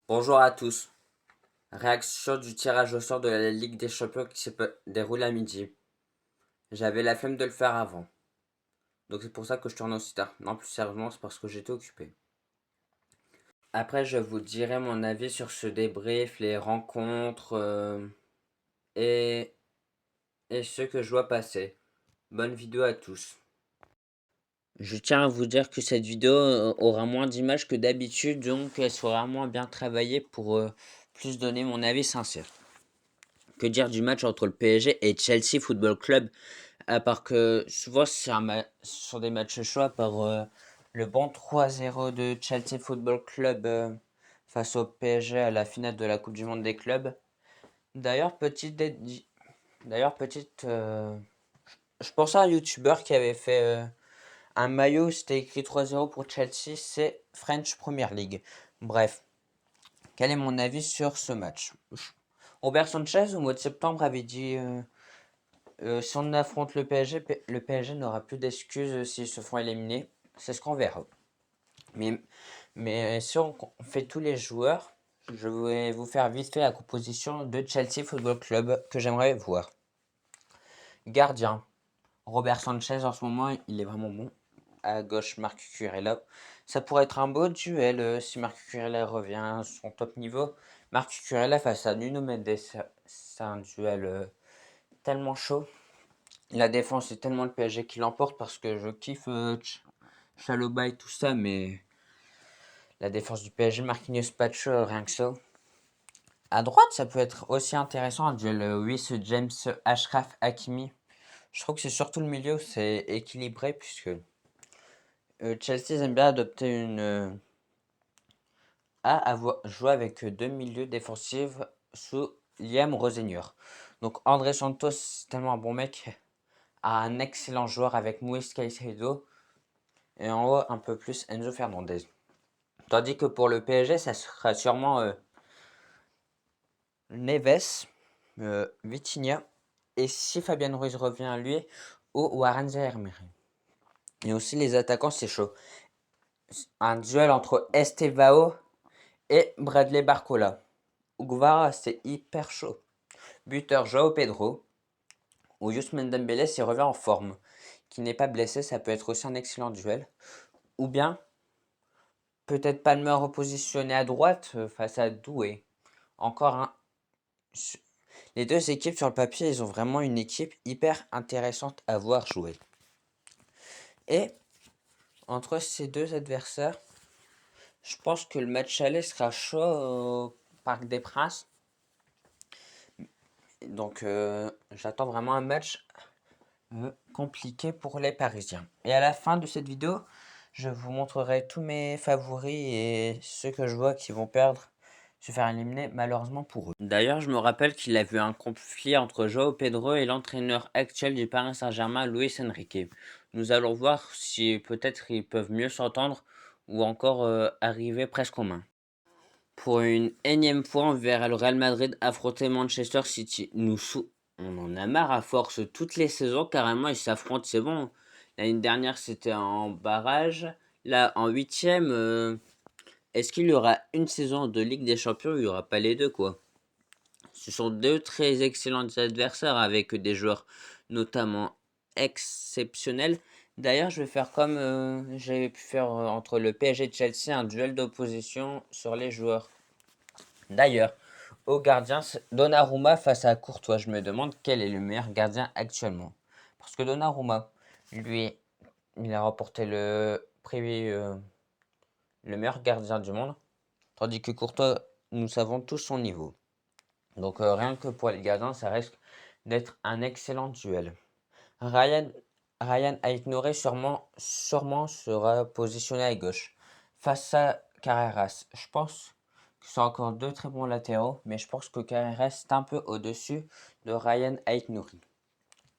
Bonjour à tous. Réaction du tirage au sort de la Ligue des Champions qui se déroule à midi. J'avais la flemme de le faire avant. Donc c'est pour ça que je tourne aussi tard. Non, plus sérieusement, c'est parce que j'étais occupé. Après, je vous dirai mon avis sur ce débrief, les rencontres et, et ce que je vois passer. Bonne vidéo à tous. Je tiens à vous dire que cette vidéo aura moins d'images que d'habitude, donc elle sera moins bien travaillée pour plus donner mon avis sincère. Que dire du match entre le PSG et Chelsea Football Club? À part que souvent c'est sur des matchs chauds, par le bon 3-0 de Chelsea Football Club face au PSG à la finale de la Coupe du Monde des clubs. D'ailleurs, je pensais à un YouTuber qui avait fait un maillot, c'était écrit 3-0 pour Chelsea, c'est French Premier League. Bref, quel est mon avis sur ce match? Robert Sanchez, au mois de septembre, avait dit si on affronte le PSG, le PSG n'aura plus d'excuses s'ils se font éliminer. C'est ce qu'on verra. Mais, mais si on fait tous les joueurs, je vais vous faire vite fait la composition de Chelsea Football Club que j'aimerais voir. Gardien, Robert Sanchez en ce moment, il est vraiment bon. À gauche, Marc Cucurella. Ça pourrait être un beau duel si Marc Cucurella revient à son top niveau. Marc Cucurella face à Nuno Mendes, c'est un duel tellement chaud. La défense, c'est tellement le PSG qui l'emporte parce que je kiffe Chalobah et tout ça, mais la défense du PSG, Marquinhos, Pacho, rien que ça. À droite, ça peut être aussi intéressant, un duel Wiss, James, Ashraf, Hakimi. Je trouve que c'est surtout le milieu, c'est équilibré puisque Chelsea aime bien adopter jouer avec deux milieux défensifs sous Liam Rosenior. Donc André Santos, c'est tellement un bon mec, a un excellent joueur avec Moïse Caicedo. Et en haut, un peu plus Enzo Fernandez. Tandis que pour le PSG, ça sera sûrement Neves, Vitinha, et si Fabien Ruiz revient lui, ou Warren Zaïre-Emery. Et aussi les attaquants, c'est chaud. Un duel entre Estevao et Bradley Barcola. Guevara, c'est hyper chaud. Buteur Joao Pedro, ou Ousmane Dembélé s'il revient en forme, qui n'est pas blessé, ça peut être aussi un excellent duel. Ou bien, peut-être Palmer repositionné à droite face à Doué. Encore un. Les deux équipes sur le papier, ils ont vraiment une équipe hyper intéressante à voir jouer. Et entre ces deux adversaires, je pense que le match aller sera chaud au Parc des Princes. Donc j'attends vraiment un match compliqué pour les Parisiens. Et à la fin de cette vidéo, je vous montrerai tous mes favoris et ceux que je vois qui vont perdre, se faire éliminer malheureusement pour eux. D'ailleurs, je me rappelle qu'il a vu un conflit entre Joao Pedro et l'entraîneur actuel du Paris Saint-Germain, Luis Enrique. Nous allons voir si peut-être ils peuvent mieux s'entendre ou encore arriver presque aux mains. Pour une énième fois, on verra le Real Madrid affronter Manchester City. On en a marre à force. Toutes les saisons, carrément, ils s'affrontent. C'est bon. L'année dernière, c'était en barrage. Là, en huitième, est-ce qu'il y aura une saison de Ligue des Champions où il n'y aura pas les deux, quoi? Ce sont deux très excellents adversaires avec des joueurs notamment exceptionnels. D'ailleurs, je vais faire comme j'avais pu faire entre le PSG et Chelsea, un duel d'opposition sur les joueurs. D'ailleurs, au gardien, Donnarumma face à Courtois. Je me demande quel est le meilleur gardien actuellement. Parce que Donnarumma, lui, il a remporté le prix le meilleur gardien du monde. Tandis que Courtois, nous savons tous son niveau. Donc rien que pour les gardiens, ça risque d'être un excellent duel. Ryan, Ryan Aït-Nouré sûrement sera positionné à gauche. Face à Carreras, je pense que ce sont encore deux très bons latéraux, mais je pense que Carreras est un peu au-dessus de Ryan Aït-Nouri.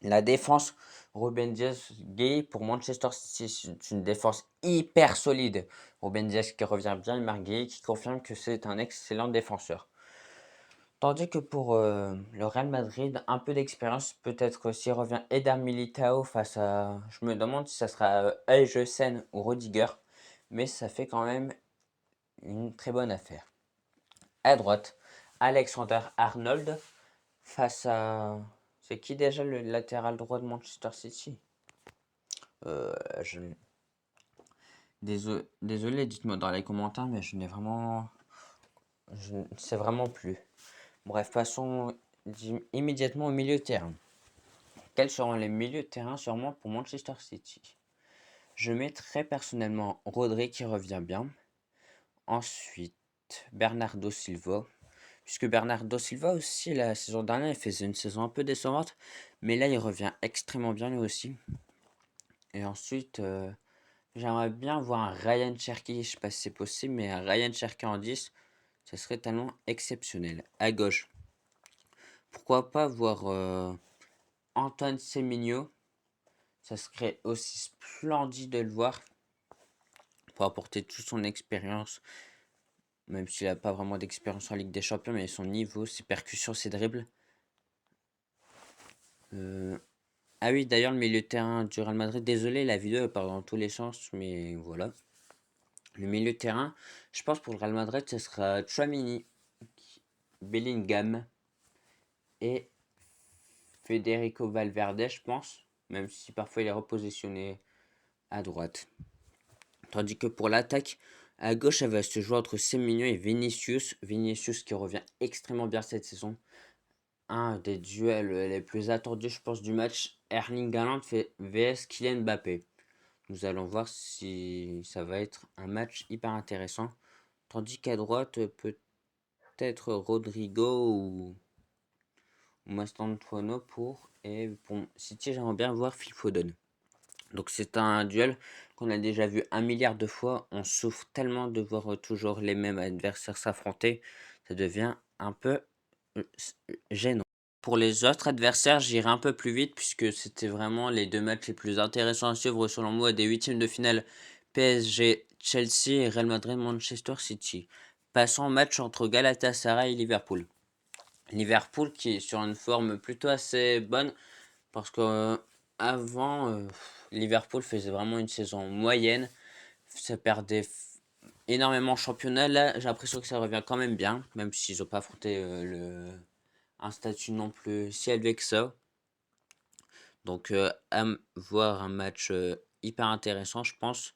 La défense, Ruben Dias, Gay pour Manchester City, c'est une défense hyper solide. Ruben Dias qui revient bien, et Marc Gay qui confirme que c'est un excellent défenseur. Tandis que pour le Real Madrid, un peu d'expérience, peut-être s'il revient Eder Militao face à. Je me demande si ça sera Eijsen ou Rudiger, mais ça fait quand même une très bonne affaire. À droite, Alexander Arnold face à... C'est qui déjà le latéral droit de Manchester City? Euh, je... Désolé, dites-moi dans les commentaires, mais je n'ai vraiment... Je ne sais vraiment plus. Bref, passons immédiatement au milieu de terrain. Quels seront les milieux de terrain sûrement pour Manchester City? Je mettrai personnellement Rodri qui revient bien. Ensuite, Bernardo Silva. Puisque Bernardo Silva aussi, la saison dernière, il faisait une saison un peu décevante. Mais là, il revient extrêmement bien lui aussi. Et ensuite, j'aimerais bien voir un Ryan Cherki. Je sais pas si c'est possible, mais un Ryan Cherki en 10, ça serait tellement exceptionnel. À gauche, pourquoi pas voir Antoine Semenyo. Ça serait aussi splendide de le voir pour apporter toute son expérience, même s'il n'a pas vraiment d'expérience en Ligue des Champions, mais son niveau, ses percussions, ses dribbles. Ah oui, d'ailleurs, le milieu de terrain du Real Madrid, désolé, la vidéo part dans tous les sens, mais voilà. Le milieu de terrain, je pense pour le Real Madrid, ce sera Tchouaméni, Bellingham et Federico Valverde, je pense, même si parfois il est repositionné à droite. Tandis que pour l'attaque, à gauche, elle va se jouer entre Semenyo et Vinicius. Vinicius qui revient extrêmement bien cette saison. Un des duels les plus attendus, je pense, du match. Erling Haaland fait vs Kylian Mbappé. Nous allons voir si ça va être un match hyper intéressant. Tandis qu'à droite, peut-être Rodrigo ou Mastantuono pour. Et pour City, j'aimerais bien voir Phil Foden. Donc c'est un duel qu'on a déjà vu un milliard de fois. On souffre tellement de voir toujours les mêmes adversaires s'affronter. Ça devient un peu gênant. Pour les autres adversaires, j'irai un peu plus vite puisque c'était vraiment les deux matchs les plus intéressants à suivre selon moi des huitièmes de finale PSG Chelsea et Real Madrid Manchester City. Passons au match entre Galatasaray et Liverpool. Liverpool qui est sur une forme plutôt assez bonne parce que avant Liverpool faisait vraiment une saison moyenne, ça perdait énormément en championnat. Là, j'ai l'impression que ça revient quand même bien, même s'ils n'ont pas affronté un statut non plus si élevé que ça. Donc, voir un match hyper intéressant, je pense.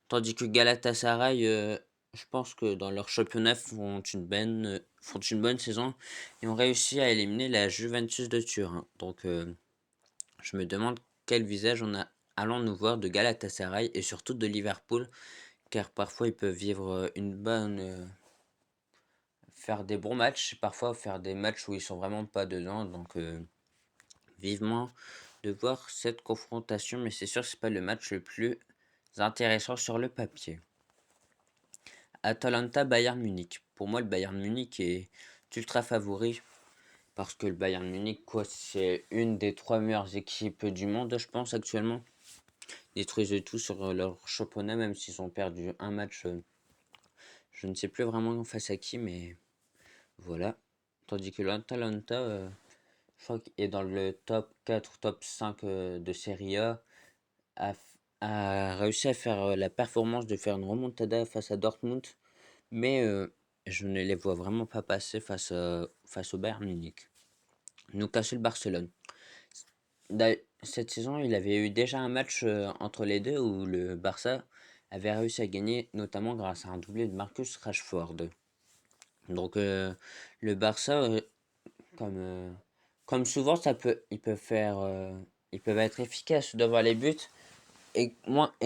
Tandis que Galatasaray, je pense que dans leur championnat, font une bonne saison et ont réussi à éliminer la Juventus de Turin. Donc, je me demande quel visage allons-nous voir de Galatasaray et surtout de Liverpool, car parfois ils peuvent vivre faire des bons matchs, parfois faire des matchs où ils sont vraiment pas dedans. Donc, vivement de voir cette confrontation, mais c'est sûr que c'est pas le match le plus intéressant sur le papier. Atalanta Bayern Munich. Pour moi, le Bayern Munich est ultra favori parce que le Bayern Munich, quoi, c'est une des trois meilleures équipes du monde, je pense, actuellement. Ils détruisent tout sur leur championnat, même s'ils ont perdu un match. Je ne sais plus vraiment face à qui, mais voilà. Tandis que l'Atalanta, je crois qu'il est dans le top 4 top 5 de Serie A, a, a réussi à faire la performance de faire une remontada face à Dortmund, mais je ne les vois vraiment pas passer face au Bayern Munich. Newcastle Barcelone. Cette saison, il avait eu déjà un match entre les deux où le Barça avait réussi à gagner, notamment grâce à un doublé de Marcus Rashford. Donc le Barça, comme, euh, comme souvent, ils peuvent être efficaces devant les buts et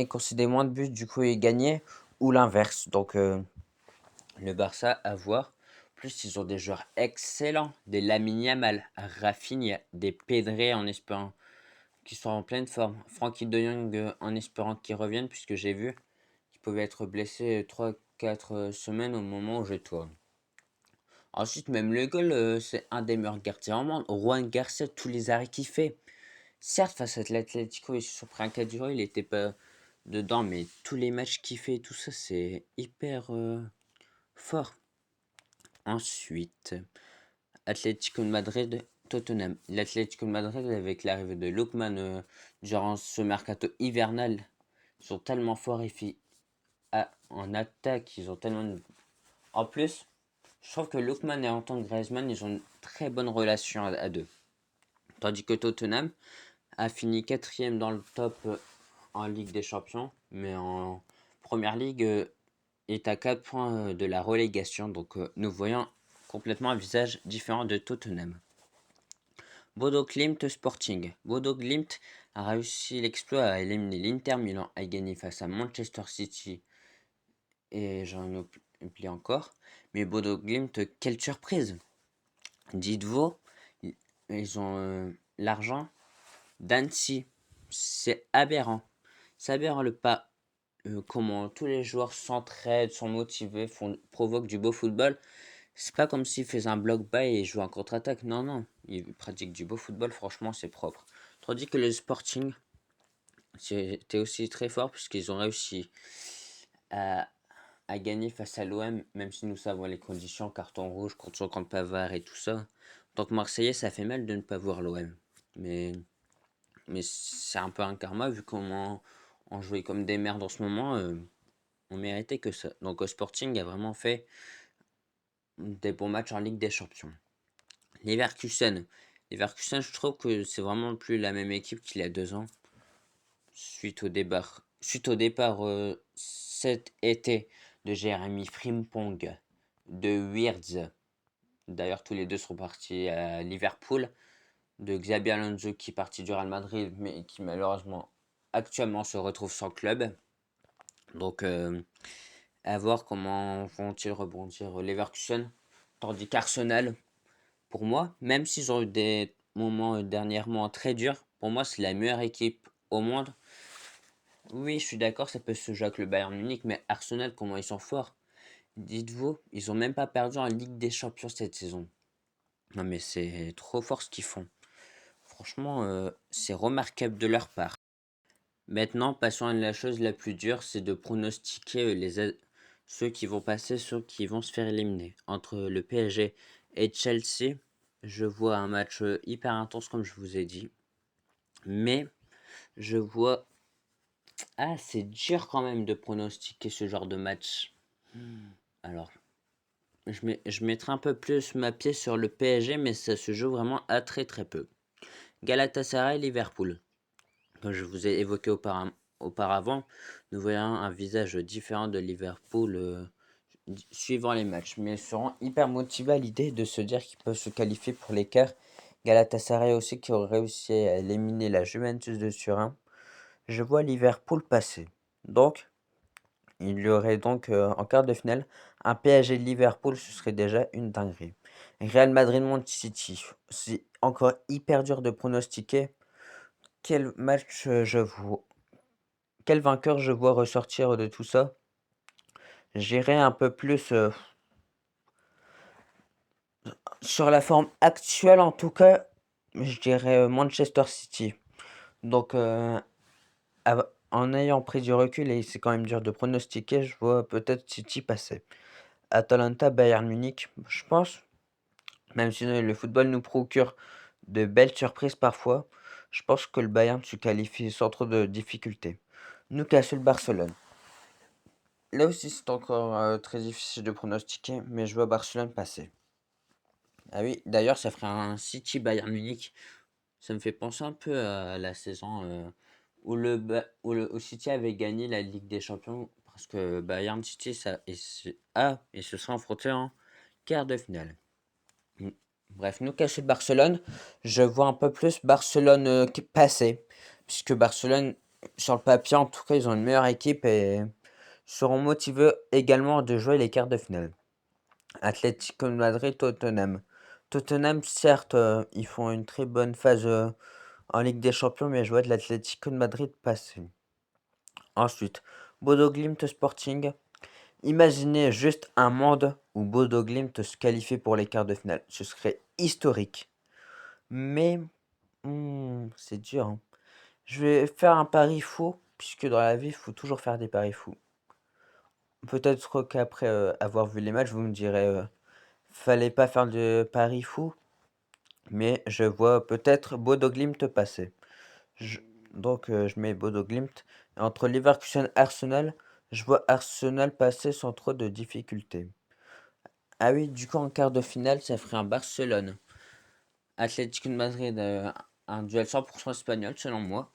concéder moins de buts, du coup, et gagner, ou l'inverse. Donc le Barça à voir. Plus, ils ont des joueurs excellents, des Lamine Yamal, Rafinha, des Pedri en espérant qui sont en pleine forme. Frankie de Jong en espérant qu'ils reviennent, puisque j'ai vu qu'il pouvait être blessé 3-4 semaines au moment où je tourne. Ensuite, même le goal, c'est un des meilleurs gardiens au monde. Juan Garcia, tous les arrêts qu'il fait. Certes, face à l'Atlético, il se surpris un 4-0, il n'était pas dedans, mais tous les matchs qu'il fait, tout ça, c'est hyper fort. Ensuite, Atlético de Madrid, Tottenham. L'Atlético de Madrid, avec l'arrivée de Lookman durant ce mercato hivernal, ils sont tellement forts en attaque, ils ont tellement. En plus, Je trouve que Lookman et Antoine Griezmann, ils ont une très bonne relation à deux. Tandis que Tottenham a fini quatrième dans le top en Ligue des Champions, mais en Première Ligue est à 4 points de la relégation. Donc nous voyons complètement un visage différent de Tottenham. Bodo Glimt Sporting. Bodo Glimt a réussi l'exploit à éliminer l'Inter Milan, à gagner face à Manchester City et j'en oublie encore. Mais Bodo Glimt, quelle surprise! Dites-vous, ils ont l'argent d'Annecy. C'est aberrant. C'est aberrant le pas. Comment tous les joueurs s'entraident, sont motivés, provoquent du beau football. C'est pas comme s'ils faisaient un bloc bas et jouaient en contre-attaque. Non, non. Ils pratiquent du beau football. Franchement, c'est propre. Tandis que le Sporting, c'était aussi très fort puisqu'ils ont réussi à, à gagner face à l'OM, même si nous savons les conditions, carton rouge, contre Pavard et tout ça. En tant que Marseillais, ça fait mal de ne pas voir l'OM. Mais, mais c'est un peu un karma vu comment on jouait comme des merdes en ce moment. On méritait que ça. Donc le Sporting a vraiment fait des bons matchs en Ligue des Champions. Leverkusen. Leverkusen, je trouve que c'est vraiment plus la même équipe qu'il y a 2 ans. Suite au départ cet été de Jérémy Frimpong, de Wirtz. D'ailleurs, tous les deux sont partis à Liverpool. De Xabi Alonso qui est parti du Real Madrid, mais qui malheureusement actuellement se retrouve sans club. Donc, à voir comment vont-ils rebondir Leverkusen. Tandis qu'Arsenal, pour moi, même s'ils ont eu des moments dernièrement très durs, pour moi, c'est la meilleure équipe au monde. Oui, je suis d'accord, ça peut se jouer avec le Bayern Munich, mais Arsenal, comment ils sont forts. Dites-vous, ils ont même pas perdu en Ligue des Champions cette saison. Non mais c'est trop fort ce qu'ils font. Franchement, c'est remarquable de leur part. Maintenant, passons à la chose la plus dure, c'est de pronostiquer ceux qui vont passer, ceux qui vont se faire éliminer. Entre le PSG et Chelsea, je vois un match hyper intense comme je vous ai dit. Mais je vois... Ah, c'est dur quand même de pronostiquer ce genre de match. Alors, je mettrai un peu plus ma pièce sur le PSG, mais ça se joue vraiment à très très peu. Galatasaray-Liverpool. Comme je vous ai évoqué auparavant, nous voyons un visage différent de Liverpool suivant les matchs, mais ils seront hyper motivés à l'idée de se dire qu'ils peuvent se qualifier pour l'écart. Galatasaray aussi qui aurait réussi à éliminer la Juventus de Turin. Je vois Liverpool passer. Donc, il y aurait donc en quart de finale un PSG Liverpool, ce serait déjà une dinguerie. Real Madrid-Manchester City, c'est encore hyper dur de pronostiquer quel match quel vainqueur je vois ressortir de tout ça. J'irai un peu plus sur la forme actuelle en tout cas, je dirais Manchester City. Donc en ayant pris du recul et c'est quand même dur de pronostiquer, je vois peut-être City passer. Atalanta, Bayern Munich, je pense, même si le football nous procure de belles surprises parfois, je pense que le Bayern se qualifie sans trop de difficultés. Newcastle, Barcelone. Là aussi, c'est encore très difficile de pronostiquer, mais je vois Barcelone passer. Ah oui, d'ailleurs, ça ferait un City Bayern Munich. Ça me fait penser un peu à la saison où City avait gagné la Ligue des Champions, parce que Bayern City et se sera affronté en quart de finale. Mm. Bref, Newcastle Barcelone, je vois un peu plus Barcelone passer, puisque Barcelone, sur le papier en tout cas, ils ont une meilleure équipe et seront motivés également de jouer les quarts de finale. Atlético de Madrid, Tottenham. Tottenham, certes, ils font une très bonne phase en Ligue des Champions, mais je vois de l'Atlético de Madrid passer. Ensuite, Bodo Glimt Sporting. Imaginez juste un monde où Bodo Glimt se qualifie pour les quarts de finale. Ce serait historique. Mais c'est dur, hein. Je vais faire un pari fou, puisque dans la vie, il faut toujours faire des paris fous. Peut-être qu'après avoir vu les matchs, vous me direz fallait pas faire de paris fou, mais je vois peut-être Bodo Glimt passer. Je- donc je mets Bodo Glimt. Entre Leverkusen et Arsenal, je vois Arsenal passer sans trop de difficultés. Ah oui, du coup, en quart de finale, ça ferait un Barcelone. Atlético de Madrid, un duel 100% espagnol, selon moi.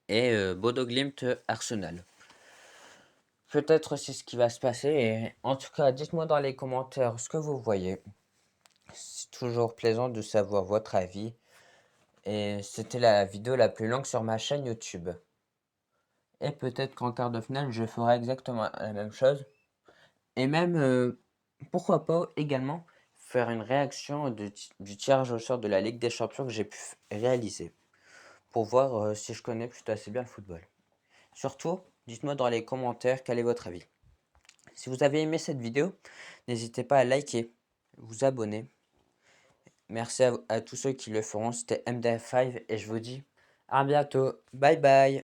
Et Bodo Glimt, Arsenal. Peut-être c'est ce qui va se passer. Et en tout cas, dites-moi dans les commentaires ce que vous voyez. C'est toujours plaisant de savoir votre avis. Et c'était la vidéo la plus longue sur ma chaîne YouTube. Et peut-être qu'en quart de finale, je ferai exactement la même chose. Et même, pourquoi pas également faire une réaction du tirage au sort de la Ligue des Champions que j'ai pu réaliser. Pour voir si je connais plutôt assez bien le football. Surtout, dites-moi dans les commentaires quel est votre avis. Si vous avez aimé cette vidéo, n'hésitez pas à liker, vous abonner. Merci à tous ceux qui le feront. C'était MDF5 et je vous dis à bientôt. Bye bye.